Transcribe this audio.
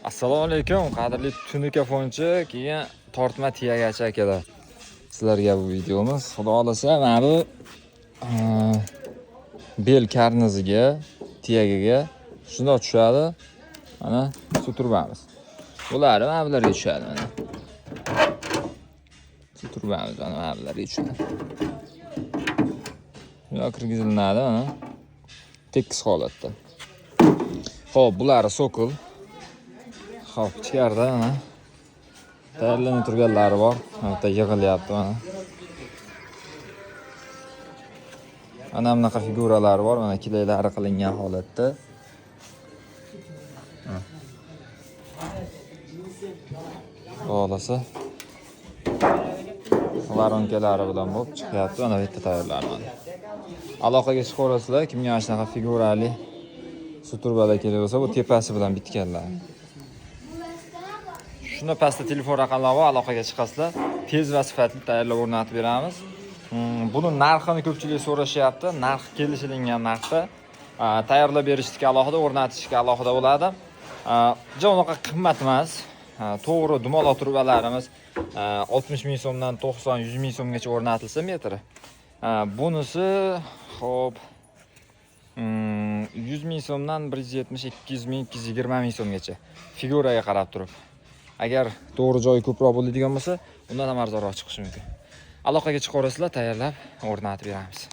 Assalomu alaykum, qadrli tunikafonchi, keyin tortma tiyagacha akalar. Sizlarga bu videomiz, xudo xolasa, mana bu bel karniziga, tiyagaga shundoq tushadi. Mana suturbamiz. Ular mana bularga tushadi mana. Suturbamiz mana bularga tushadi. Bular kirgizilinadi mana. Tekis holatda. Xo'p, bular sokul. Xo'p, ichkarida mana tayyorlanib turganlari bor. Bitta yig'ilyapti mana. Mana bunaqa figuralar bor, mana kilaylari qilingan holatda. Xolasa varonkalari bilan bo'lib chiqyapti, mana bu yerda tayyorlanadi. Aloqaga chiqaverasizlar, kimga shunaqa figurali suturbalar kerak bo'lsa, bu tepasi bilan bitganlar. Shuni pastda telefon raqamlari bor, aloqaga chiqasizlar. Tez va sifatli tayyorlab o'rnatib beramiz. Buni narxini ko'pchilik so'rashyapti. Narx kelishilingan narxda tayyorlab berishga alohida, o'rnatishga alohida bo'ladi. Unaqa qimmat emas. To'g'ri dumaloq turbalarimiz 60 ming so'mdan 90-100 ming so'mgacha o'rnatilsa metri. Bunisi xo'p 100 ming so'mdan 170, 200 ming, 220 ming so'mgacha figuraga qarab turib. Agar to'g'ri joyi ko'proq bo'ladigan bo'lsa, undan ham arzonroq chiqishi mumkin. Aloqaga chiqaverasizlar, tayyorlab o'rnatib beramiz.